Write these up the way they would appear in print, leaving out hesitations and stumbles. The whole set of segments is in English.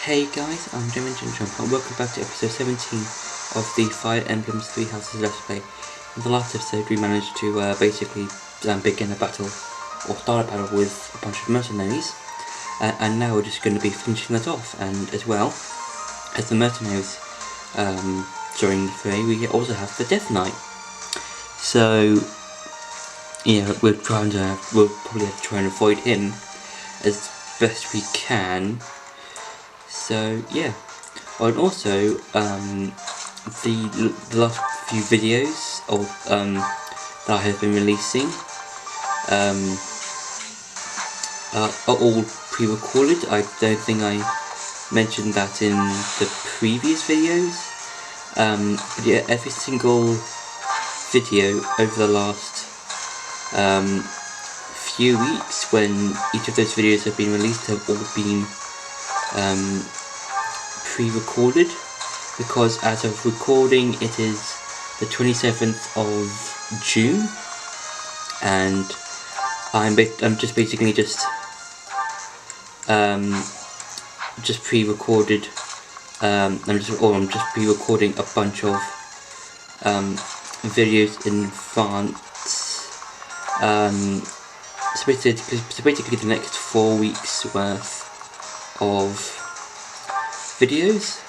Hey guys, I'm Dimension Jump and welcome back to episode 17 of the Fire Emblems 3 Houses Let's Play. In the last episode we managed to basically begin a battle, or start a battle with a bunch of mercenaries, and now we're just going to be finishing that off. And as well as the mercenaries during the fray, we also have the Death Knight. So yeah, we'll probably have to try and avoid him as best we can. So yeah, and also the last few videos that I have been releasing are all pre-recorded. I don't think I mentioned that in the previous videos, but yeah, every single video over the last few weeks, when each of those videos have been released, have all been pre-recorded, because as of recording it is the 27th of June, and I'm just basically just pre-recorded. I'm just pre-recording a bunch of videos in advance. So basically the next 4 weeks worth of videos,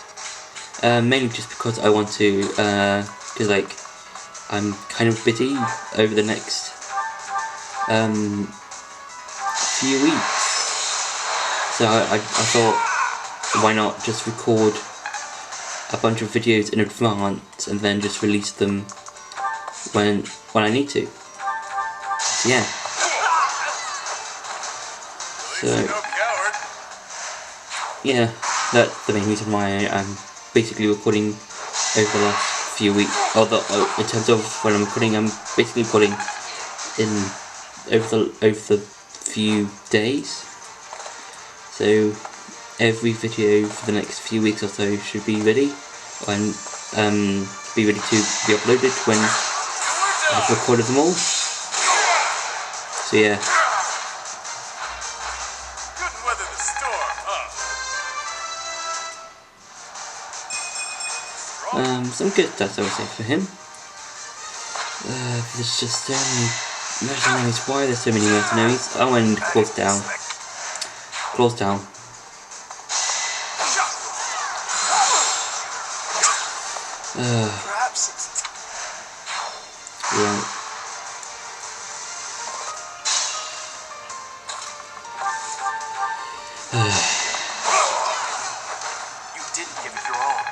mainly just because I want to, because like I'm kind of busy over the next few weeks, so I thought, why not just record a bunch of videos in advance and then just release them when I need to. So yeah. So yeah, that's the main reason why I'm basically recording over the last few weeks. Although in terms of when I'm recording, I'm basically recording in over the few days. So every video for the next few weeks or so should be ready and be ready to be uploaded when I've recorded them all. So yeah. Some good stats I would say for him. There's just so many mercenaries. Why are there so many mercenaries? Oh, and claws down. Claws down. Right. You didn't give it your all.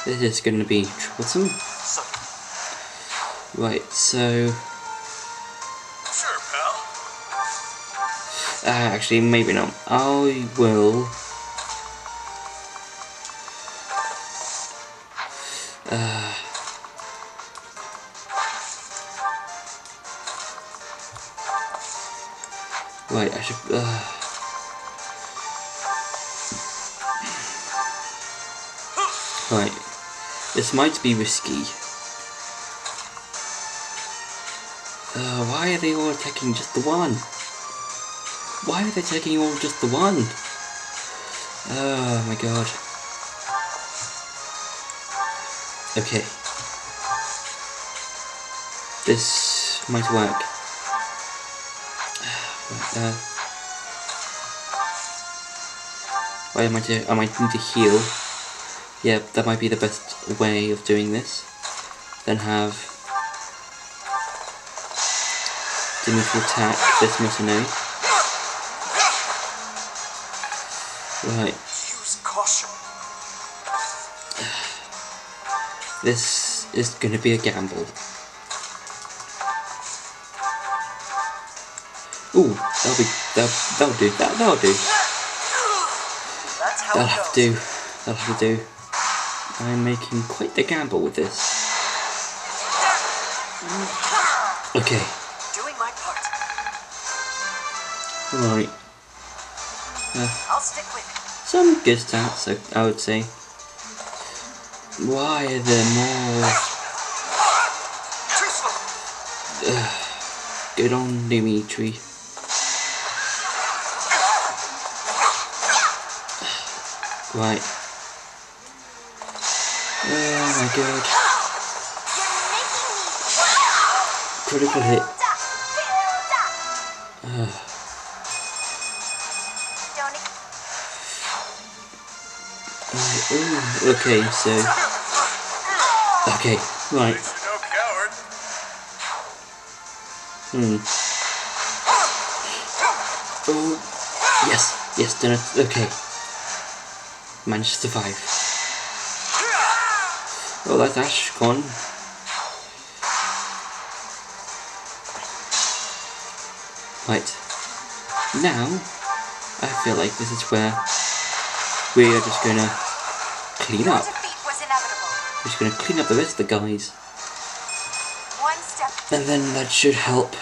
This is going to be troublesome. Right, so Sure, pal. actually maybe not. I will right, I should right, this might be risky. Why are they all attacking just the one? Why are they attacking all just the one? Oh my god. Okay. This might work. I might need to heal. Yeah, that might be the best way of doing this. Then have Dimmy to attack this mercenary. Right. Use caution. This is gonna be a gamble. Ooh, that'll do. That'll do. That's how That'll it have goes. to do. That'll have to do. I'm making quite the gamble with this. Okay. Doing my part. Alright. I'll stick with it. Some good stats, I would say. Why are there more? Too slow. Good on Dimitri. Right. Oh my god. Critical hit. Ooh, okay, so... Okay, right. Oh, yes, done it. Okay. Managed to survive. Oh, that's Ash gone. Right. Now, I feel like this is where we are just gonna clean up. We're just gonna clean up the rest of the guys. And then that should help.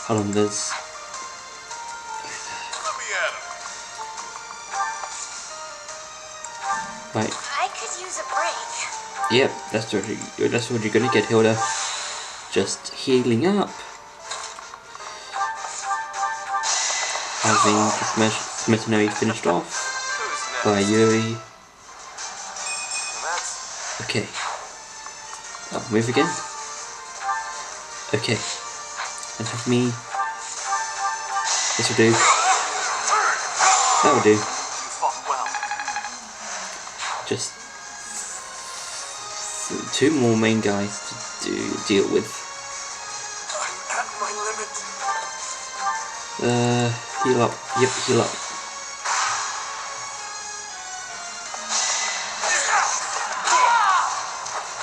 Hold on, there's... Right. I could use a break. Yep, that's what you're gonna get, Hilda. Just healing up. Having this mercenary finished off by Yuri. Okay. Oh, move again. Okay. And have me. This will do. That will do. Just 2 more main guys to deal with. I'm at my limit. Heal up. Yep, heal up.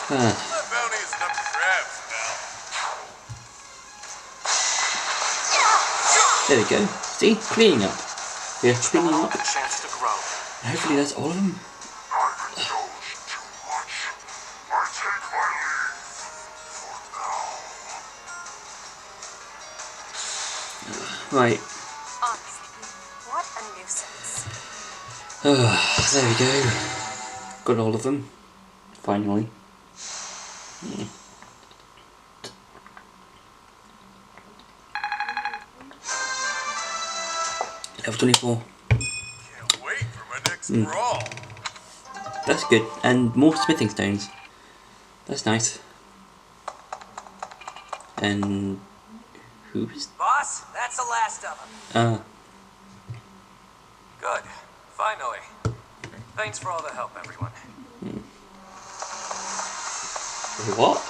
Bounty is up for grabs now. There we go. See? Cleaning up. We're cleaning up. Chance to grow. Hopefully that's all of them. Right. What a nuisance. There we go. Got all of them. Finally. Level 24. Can't wait for my next brawl. That's good. And more smithing stones. That's nice. And... who's... Boss, that's the last of them. Good. Finally. Thanks for all the help, everyone. What?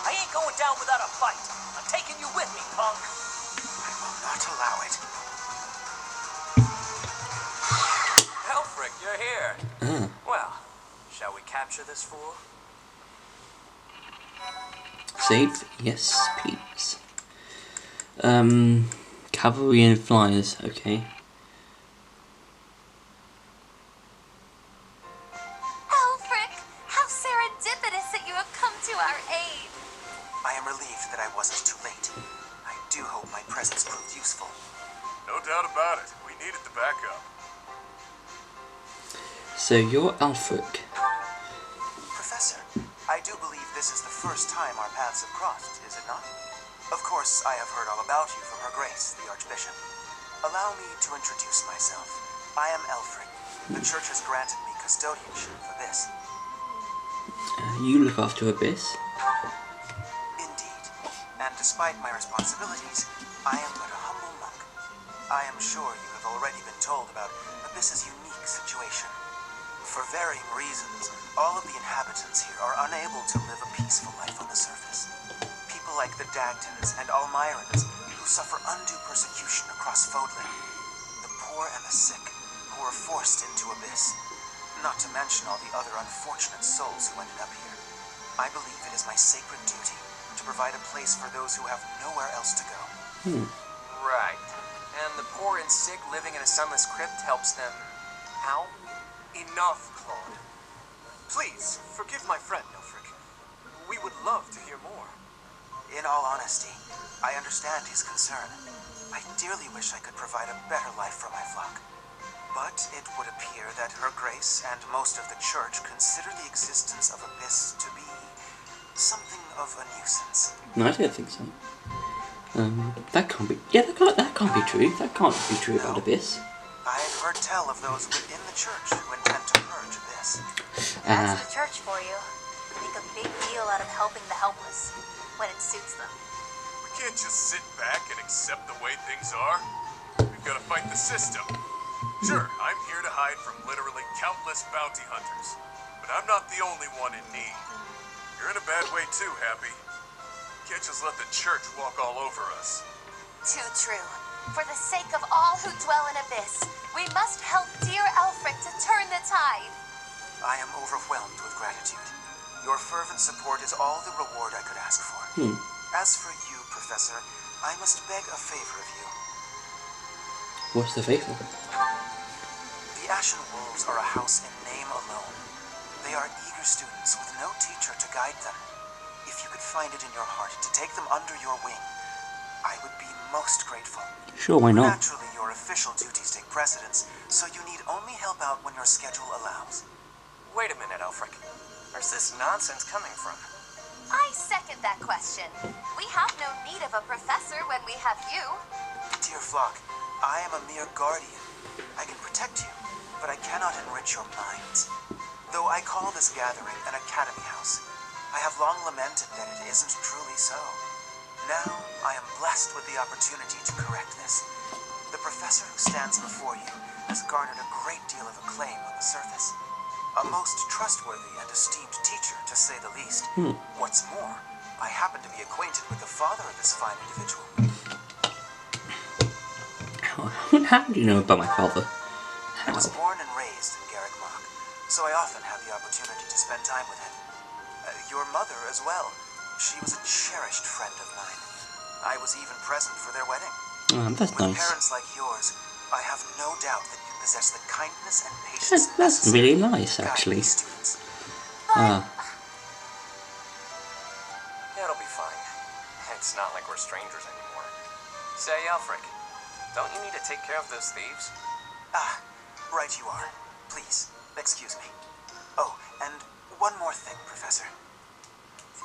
I ain't going down without a fight. I'm taking you with me, punk. I will not allow it. Helfric, you're here. Well, shall we capture this fool? Save? Yes, please. Cavalry and flyers, okay. Alfric, how serendipitous that you have come to our aid. I am relieved that I wasn't too late. I do hope my presence proved useful. No doubt about it. We needed the backup. So you're Alfric. Professor, I do believe this is the first time our paths have crossed, is it not? Of course, I have heard all about you from Her Grace, the Archbishop. Allow me to introduce myself. I am Elfric. The Church has granted me custodianship for this. You look after Abyss. Indeed. And despite my responsibilities, I am but a humble monk. I am sure you have already been told about Abyss's unique situation. For varying reasons, all of the inhabitants here are unable to live a peaceful life on the surface. People like the Dagtons and Almirans who suffer undue persecution across Fodlan. The poor and the sick who were forced into Abyss. Not to mention all the other unfortunate souls who ended up here. I believe it is my sacred duty to provide a place for those who have nowhere else to go. Right. And the poor and sick living in a sunless crypt helps them... how? Enough, Claude. Please, forgive my friend, Elfric. We would love to hear more. In all honesty, I understand his concern. I dearly wish I could provide a better life for my flock. But it would appear that Her Grace and most of the Church consider the existence of Abyss to be something of a nuisance. No, I don't think so. That can't be... yeah, that can't be true. That can't be true about Abyss. I've heard tell of those within the church who intend to purge this. That's the church for you. They make a big deal out of helping the helpless when it suits them. We can't just sit back and accept the way things are. We've got to fight the system. Sure, I'm here to hide from literally countless bounty hunters, but I'm not the only one in need. You're in a bad way too, Happy. Can't just let the church walk all over us. Too true. For the sake of all who dwell in Abyss, we must help dear Elfric to turn the tide. I am overwhelmed with gratitude. Your fervent support is all the reward I could ask for. As for you, Professor, I must beg a favor of you. What's the favor? The Ashen Wolves are a house in name alone. They are eager students with no teacher to guide them. If you could find it in your heart to take them under your wing, I would be most grateful. Sure, why not? Naturally, your official duties take precedence, so you need only help out when your schedule allows. Wait a minute, Elfric. Where's this nonsense coming from? I second that question. We have no need of a professor when we have you. Dear flock, I am a mere guardian. I can protect you, but I cannot enrich your minds. Though I call this gathering an academy house, I have long lamented that it isn't truly so. Now, I am blessed with the opportunity to correct this. The professor who stands before you has garnered a great deal of acclaim on the surface. A most trustworthy and esteemed teacher, to say the least. What's more, I happen to be acquainted with the father of this fine individual. How do you know about my father? I was born and raised in Garrick Mach, so I often had the opportunity to spend time with him. Your mother as well. She was a cherished friend of mine. I was even present for their wedding. That's With nice. parents like yours, I have no doubt that you possess the kindness and patience That's necessary really nice, to guide actually. these students. It'll be fine. It's not like we're strangers anymore. Say, Elfric, don't you need to take care of those thieves? Ah, right you are. Please, excuse me. Oh, and one more thing, Professor.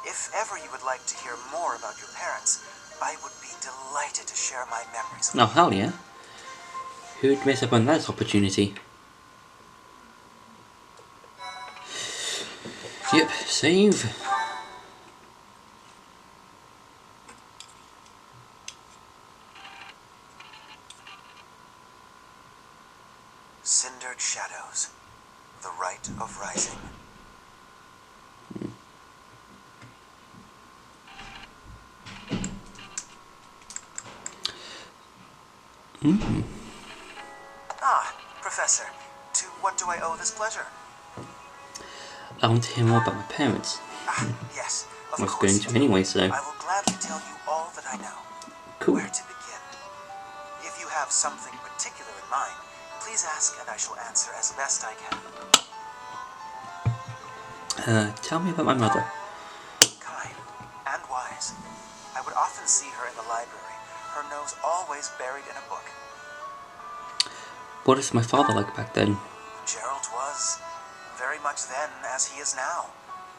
If ever you would like to hear more about your parents, I would be delighted to share my memories with Oh, hell yeah. Who'd miss up on that opportunity? Yep, save. Cindered Shadows, the Rite of Rising. Ah, Professor, to what do I owe this pleasure? I want to hear more about my parents. Ah, yes, of I was course going you to do. anyway, so. I will gladly tell you all that I know. Cool. Where to begin? If you have something particular in mind, please ask and I shall answer as best I can. Tell me about my mother. Kind and wise. I would often see her in the library, her nose always buried in a book. What is my father like back then? Gerald was very much then as he is now.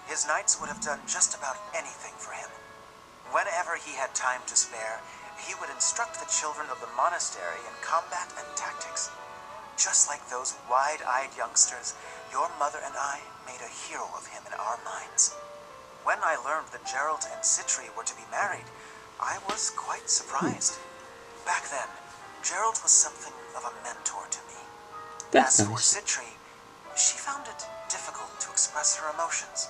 His knights would have done just about anything for him. Whenever he had time to spare, he would instruct the children of the monastery in combat and tactics. Just like those wide-eyed youngsters, your mother and I made a hero of him in our minds. When I learned that Gerald and Citri were to be married, I was quite surprised. Back then, Gerald was something of a mentor to me. That's As for nice. Citri, she found it difficult to express her emotions.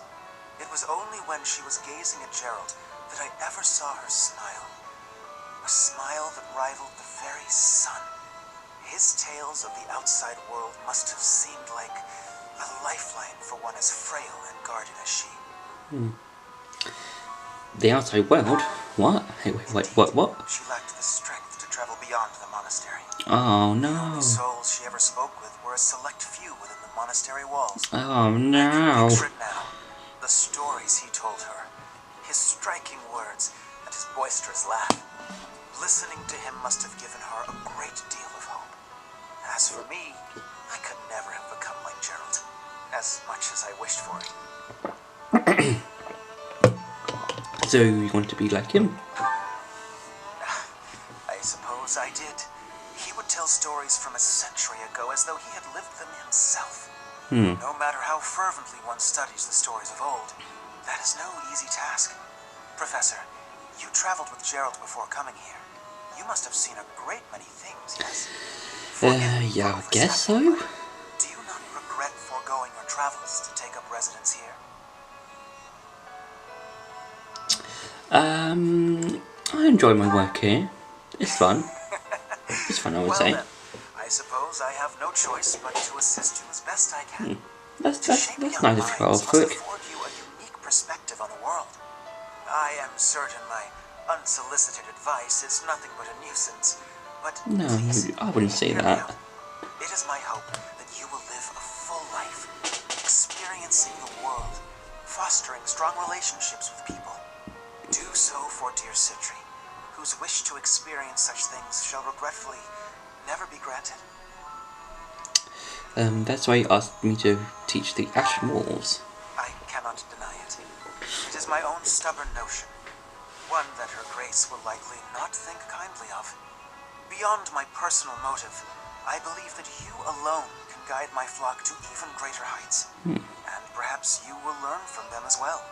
It was only when she was gazing at Gerald that I ever saw her smile. A smile that rivaled the very sun. His tales of the outside world must have seemed like a lifeline for one as frail and guarded as she. The outside world? What? Hey, wait, what? She lacked the strength to travel beyond the monastery. Oh The no. only souls she ever spoke with were a select few within the monastery walls. Oh I can no. picture it now. The stories he told her, his striking words, and his boisterous laugh. Listening to him must have given her a great deal of hope. As for me, I could never have become like Gerald, as much as I wished for it. So you want to be like him? I suppose I did. He would tell stories stories from a century ago as though he had lived them himself. Hmm. No matter how fervently one studies the stories of old, that is no easy task. Professor, you traveled with Gerald before coming here. You must have seen a great many things, yes? Yeah, I guess so. Do you not regret foregoing your travels to take up residence here? I enjoy my work here. It's fun. It's fun, I would Well say. then, I suppose I have no choice but to assist you as best I can. That's To shape nice young of you, minds must Alfred. afford you a unique perspective on the world. I am certain my unsolicited advice is nothing but a nuisance, but No, please, I wouldn't say hear me that. out. It is my hope that you will live a full life, experiencing the world, fostering strong relationships with people. Do so for dear Citri, whose wish to experience such things shall regretfully never be granted. That's why he asked me to teach the Ashen Wolves. I cannot deny it. It is my own stubborn notion, one that Her Grace will likely not think kindly of. Beyond my personal motive, I believe that you alone can guide my flock to even greater heights, and perhaps you will learn from them as well.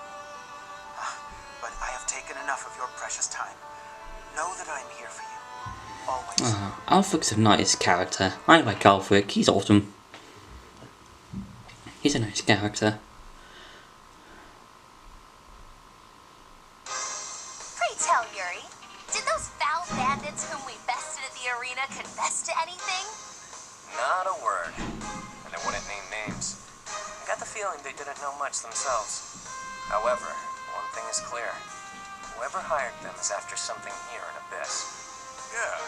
But I have taken enough of your precious time. Know that I'm here for you, always. Alfred's a nice character. I like Alfred. He's awesome. He's a nice character. Pray tell, Yuri, did those foul bandits whom we bested at the arena confess to anything? Not a word. And they wouldn't name names. I got the feeling they didn't know much themselves. However, one thing is clear. Whoever hired them is after something here in Abyss. Yeah,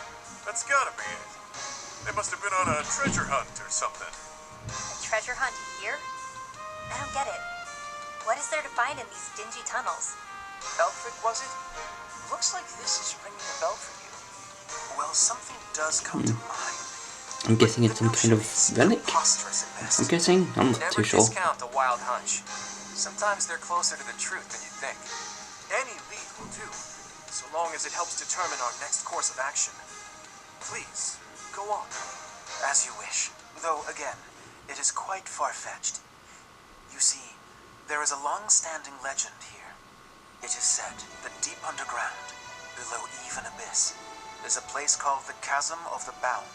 that's gotta be it. They must have been on a treasure hunt or something. A treasure hunt here? I don't get it. What is there to find in these dingy tunnels? Belfric, was it? Looks like this is ringing a bell for you. Well, something does come to mind. I'm guessing it's some kind of relic. Preposterous at best. I'm guessing. I'm not Never too sure. discount a wild hunch. Sometimes they're closer to the truth than you think. Any lead will do, so long as it helps determine our next course of action. Please, go on. As you wish. Though, again, it is quite far-fetched. You see, there is a long-standing legend here. It is said that deep underground, below even Abyss, is a place called the Chasm of the Bound,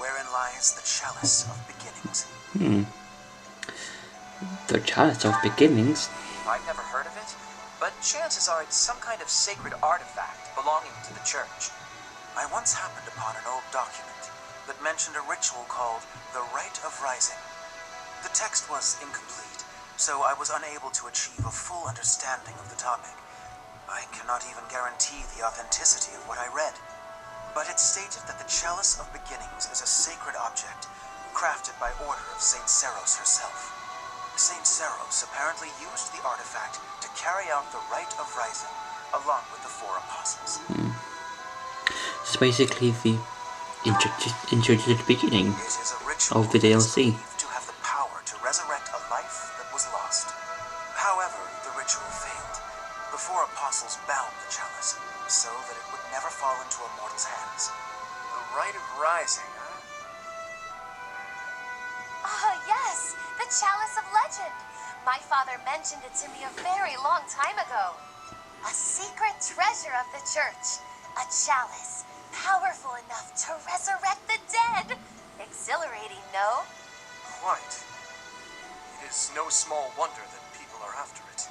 wherein lies the Chalice of Beginnings. The Chalice of Beginnings. I've never heard of it, but chances are it's some kind of sacred artifact belonging to the church. I once happened upon an old document that mentioned a ritual called the Rite of Rising. The text was incomplete, so I was unable to achieve a full understanding of the topic. I cannot even guarantee the authenticity of what I read. But it stated that the Chalice of Beginnings is a sacred object, crafted by order of Saint Seros herself. Saint Seros apparently used the artifact to carry out the Rite of Rising, along with the 4 apostles. It's basically the intro to the beginning It is a ritual of the that is DLC. believed to have the power to resurrect a life that was lost. However, the ritual failed. The 4 apostles bound the chalice, so that it would never fall into a mortal's hands. The Rite of Rising, huh? Ah, yes, the Chalice of Legend. My father mentioned it to me a very long time ago. A secret treasure of the church. A chalice, powerful enough to resurrect the dead. Exhilarating, no? Quite. It is no small wonder that people are after it.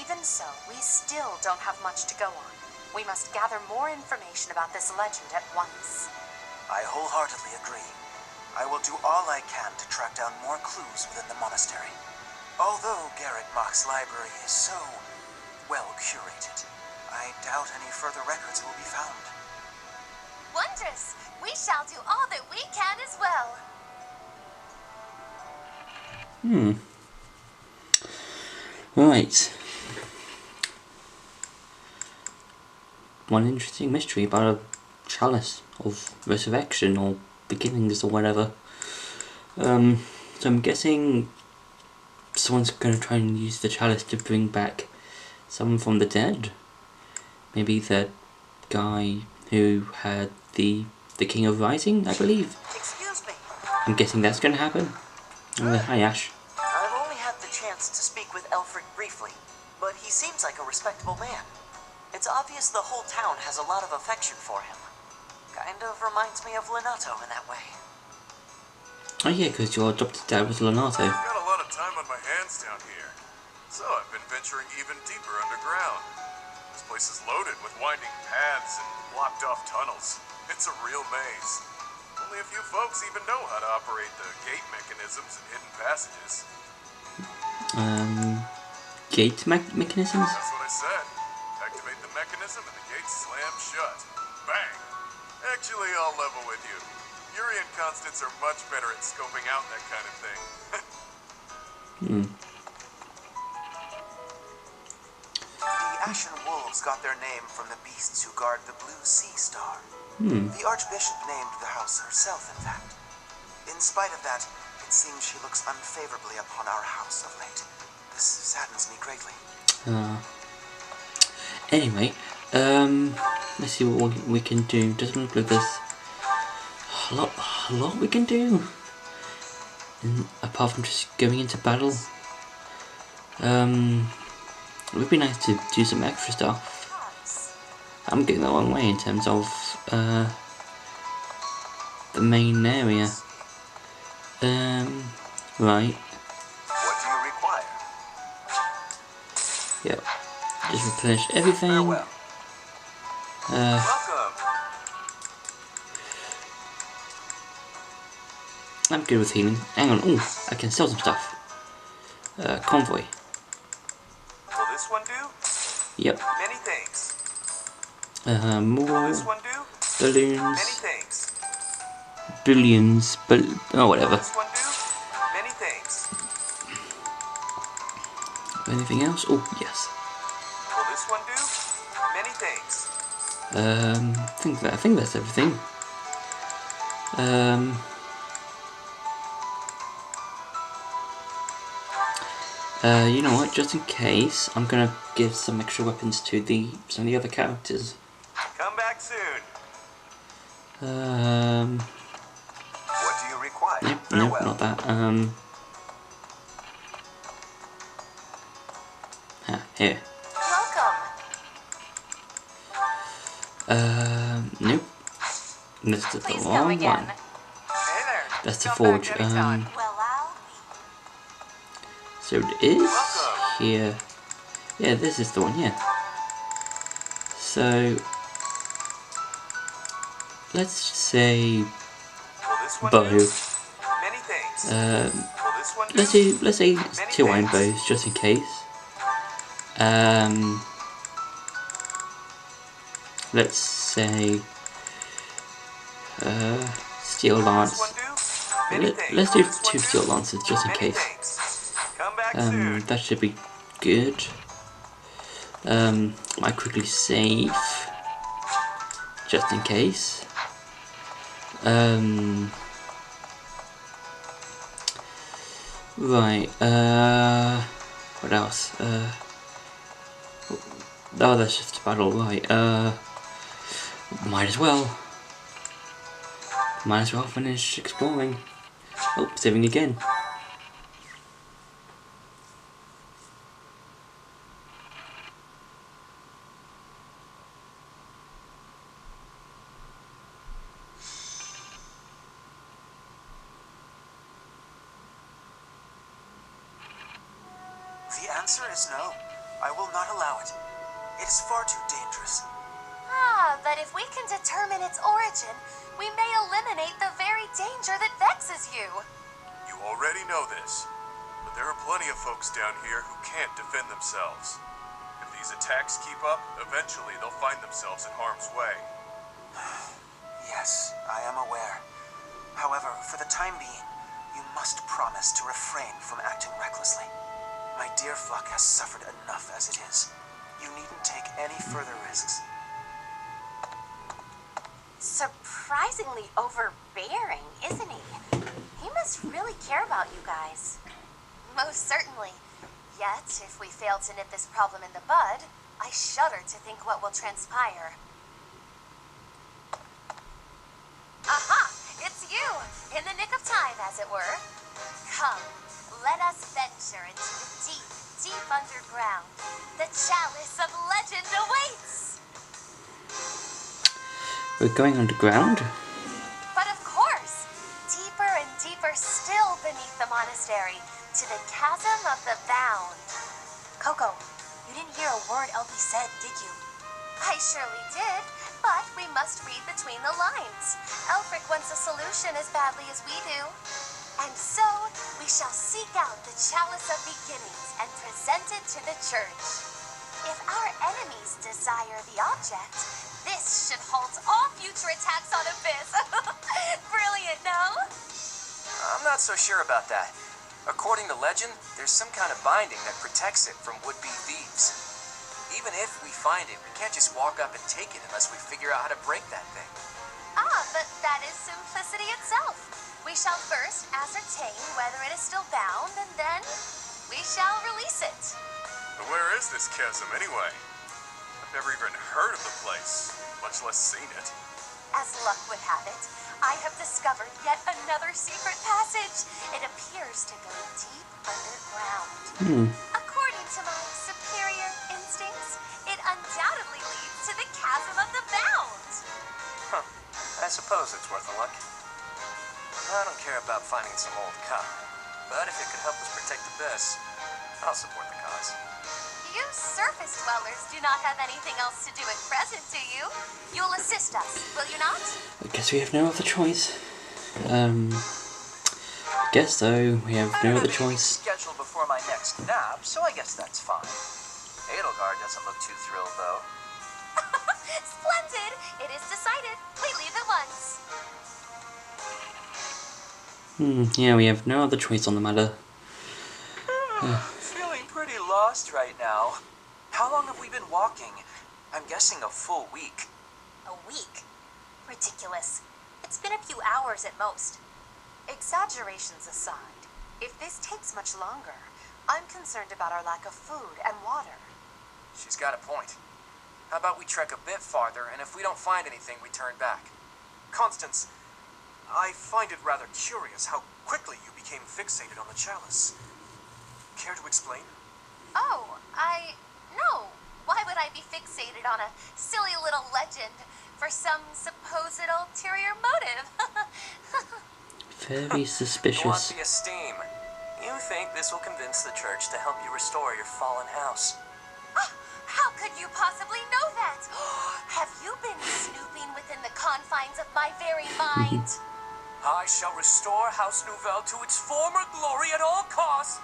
Even so, we still don't have much to go on. We must gather more information about this legend at once. I wholeheartedly agree. I will do all I can to track down more clues within the monastery. Although Garrett Mach's library is so well curated, I doubt any further records will be found. Wondrous. We shall do all that we can as well. Right. One interesting mystery about a chalice of resurrection or beginnings or whatever. So I'm guessing someone's going to try and use the chalice to bring back someone from the dead. Maybe the guy who had the the King of Rising, I believe. Excuse me. I'm guessing that's going to happen. Hi, Ash. I've only had the chance to speak with Elfric briefly, but he seems like a respectable man. It's obvious the whole town has a lot of affection for him. Kind of reminds me of Lenato in that way. Oh yeah, because your adopted dad was Leonardo. I've got a lot of time on my hands down here, so I've been venturing even deeper underground. This place is loaded with winding paths and blocked off tunnels. It's a real maze. Only a few folks even know how to operate the gate mechanisms and hidden passages. Gate mechanisms? That's what I said. Activate the mechanism and the gate slams shut. Bang! Actually, I'll level with you. Yuri and Constance are much better at scoping out that kind of thing. The Ashen Wolves got their name from the beasts who guard the Blue Sea Star. The Archbishop named the house herself, in fact. In spite of that, it seems she looks unfavorably upon our house of late. This saddens me greatly. Anyway, let's see what we can do. Doesn't look like there's a lot we can do. Apart from just going into battle. It would be nice to do some extra stuff. I'm going the wrong way in terms of the main area. Right. What do you require? Yep. Just replenish everything. Farewell. Welcome. I'm good with healing. Hang on. Oh, I can sell some stuff. Convoy. Will this one do? Yep. Many thanks. Will More this one do? balloons. Many thanks. Billions. Oh, whatever. Will this one do? Many thanks. Anything else? Oh, yes. Will this one do? Many thanks. I think that's everything. You know what? Just in case, I'm gonna give some extra weapons to some of the other characters. Come back soon. What do you require? Nope, not that. Here. Welcome. Nope. That's the Please come wrong again. one. Hey there. That's the Come forge. back anytime. Well, I'll So it is Welcome. here. Yeah, this is the one, yeah. So let's say Will this one bow. do? Many thanks. Will this one do? Let's say Many 2 iron thanks. bows just in case. Let's say steel Will lance. this one do? Many thanks. Let's Will do this one 2 do? steel lances just in Many case. thanks. Come back soon. That should be good. Might quickly save just in case. Right. What else? Oh, that's just a battle. Right. Might as well finish exploring. Oh, saving again. The answer is no. I will not allow it. It is far too dangerous. But if we can determine its origin, we may eliminate the very danger that vexes you. You already know this, but there are plenty of folks down here who can't defend themselves. If these attacks keep up, eventually they'll find themselves in harm's way. Yes, I am aware. However, for the time being, you must promise to refrain from acting recklessly. My dear flock has suffered enough as it is. You needn't take any further risks. Surprisingly overbearing, isn't he? He must really care about you guys. Most certainly. Yet, if we fail to nip this problem in the bud, I shudder to think what will transpire. In the nick of time, as it were. Come, let us venture into the deep, deep underground. The Chalice of Legend awaits! We're going underground? But of course, deeper and deeper still beneath the monastery, to the Chasm of the Bound. Coco, you didn't hear a word Elby said, did you? I surely did, but we must read between the lines. Elfric wants a solution as badly as we do. And so, we shall seek out the Chalice of Beginnings and present it to the church. If our enemies desire the object, this should halt all future attacks on Abyss. Brilliant, no? I'm not so sure about that. According to legend, there's some kind of binding that protects it from would-be thieves. Even if we find it, we can't just walk up and take it unless we figure out how to break that thing. Ah, but that is simplicity itself. We shall first ascertain whether it is still bound, and then we shall release it. But where is this chasm anyway? I've never even heard of the place, much less seen it. As luck would have it, I have discovered yet another secret passage. It appears to go deep underground. According to my superior instincts, it undoubtedly leads to the Chasm of the Bound. Huh. I suppose it's worth a look. I don't care about finding some old cop, but if it could help us protect Abyss, I'll support the cause. You surface dwellers do not have anything else to do at present, do you? You'll assist us, will you not? I guess we have no other choice. Guess so. We have no other choice. Scheduled before my next nap, so I guess that's fine. Edelgard doesn't look too thrilled, though. Splendid! It is decided. We leave at once. Yeah, we have no other choice on the matter. Feeling pretty lost right now. How long have we been walking? I'm guessing a full week. A week? Ridiculous. It's been a few hours at most. Exaggerations aside, if this takes much longer, I'm concerned about our lack of food and water. She's got a point. How about we trek a bit farther, and if we don't find anything, we turn back? Constance, I find it rather curious how quickly you became fixated on the chalice. Care to explain? Oh, no. Why would I be fixated on a silly little legend for some supposed ulterior motive? Very You want suspicious. the esteem. You think this will convince the church to help you restore your fallen house. How could you possibly know that? Have you been snooping within the confines of my very mind? I shall restore House Nouvelle to its former glory at all costs.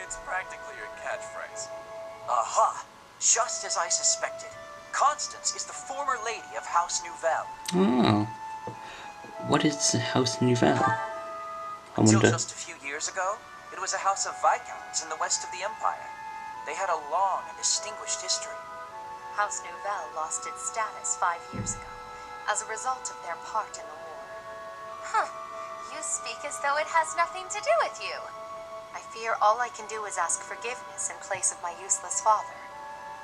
It's practically your catchphrase. Aha! Just as I suspected. Constance is the former lady of House Nouvelle. Oh. What is House Nouvelle? I Until wonder. just a few years ago, it was a house of Viscounts in the west of the Empire. They had a long and distinguished history. House Nouvelle lost its status 5 years ago as a result of their part in the war. Huh. You speak as though it has nothing to do with you. I fear all I can do is ask forgiveness in place of my useless father.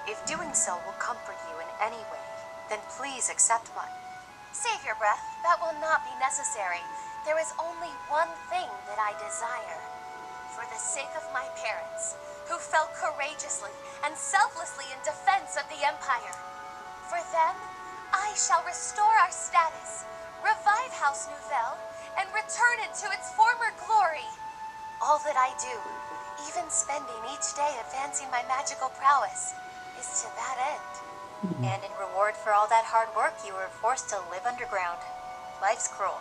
If doing so will comfort you in any way, then please accept mine. Save your breath. That will not be necessary. There is only one thing that I desire. For the sake of my parents, who fell courageously and selflessly in defense of the Empire. For them, I shall restore our status, revive House Nouvelle, and return it to its former glory. All that I do, even spending each day advancing my magical prowess, is to that end. And in reward for all that hard work, you were forced to live underground. Life's cruel.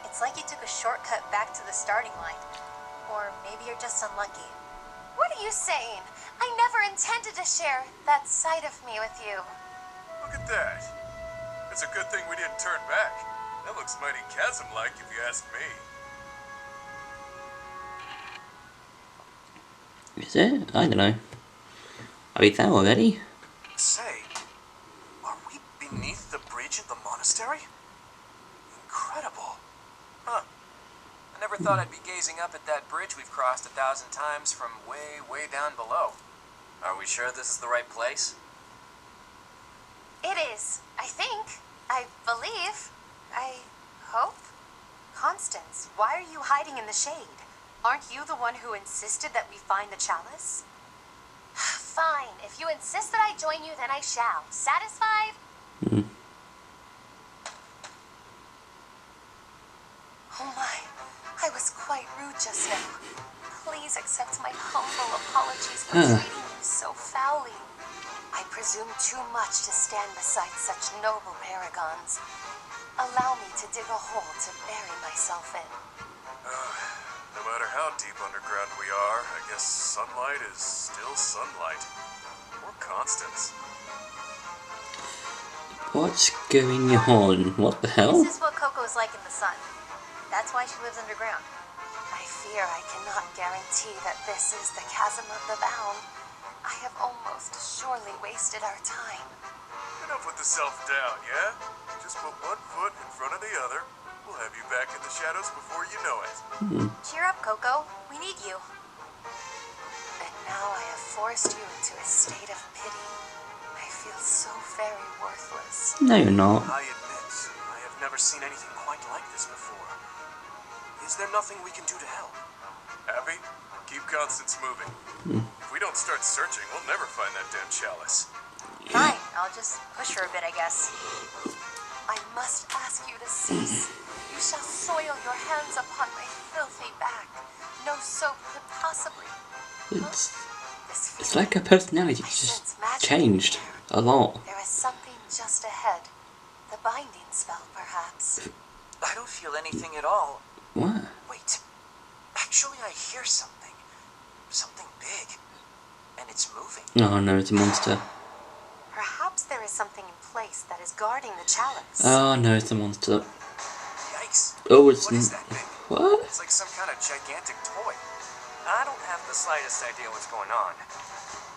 It's like you took a shortcut back to the starting line. Or maybe you're just unlucky. What are you saying? I never intended to share that side of me with you. Look at that. It's a good thing we didn't turn back. That looks mighty chasm-like if you ask me. Is it? I don't know. Are we there already? Say, are we beneath the bridge at the monastery? Incredible. Huh. I never thought I'd be gazing up at that bridge we've crossed 1,000 times from way, way down below. Are we sure this is the right place? It is, I think. I believe. I hope. Constance, why are you hiding in the shade? Aren't you the one who insisted that we find the chalice? Fine. If you insist that I join you, then I shall. Satisfied? Oh my. I was quite rude just now. Please accept my humble apologies for treating you so foully. I presume too much to stand beside such noble paragons. Allow me to dig a hole to bury myself in. No matter how deep underground we are, I guess sunlight is still sunlight. Or Constance. What's going on? What the hell? This is what Coco's like in the sun. That's why she lives underground. I fear I cannot guarantee that this is the chasm of the bound. I have almost surely wasted our time. Enough with the self-doubt, yeah? Just put one foot in front of the other. We'll have you back in the shadows before you know it. Cheer up, Coco. We need you. And now I have forced you into a state of pity. I feel so very worthless. No, you're not. I admit, I have never seen anything quite like this before. Is there nothing we can do to help? Abby, keep Constance moving. If we don't start searching, we'll never find that damn chalice. Fine, I'll just push her a bit, I guess. I must ask you to cease. You shall soil your hands upon my filthy back. No soap could possibly. It's like her personality just changed a lot. There is something just ahead. The binding spell, perhaps. I don't feel anything at all. What? Wait. Actually, I hear something. Something big. And it's moving. Oh no, it's a monster. Perhaps there is something in place that is guarding the chalice. Oh no, it's a monster. Yikes. Oh, it's... What is that thing? What? It's like some kind of gigantic toy. I don't have the slightest idea what's going on,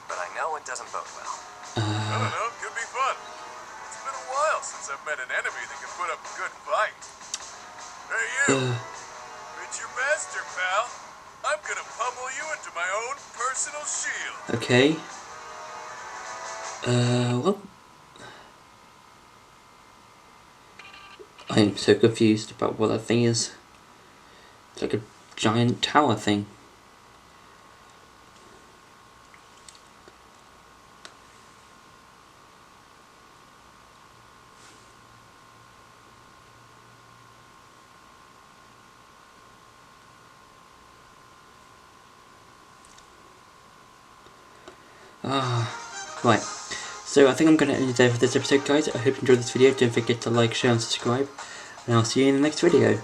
but I know it doesn't bode well. I don't know, could be fun. It's been a while since I've met an enemy that can put up a good fight. Hey you! It's your master, pal. I'm gonna pummel you into my own personal shield. Okay. What? I am so confused about what that thing is. It's like a giant tower thing. Right. So I think I'm going to end it there for this episode, guys. I hope you enjoyed this video. Don't forget to like, share and subscribe. And I'll see you in the next video.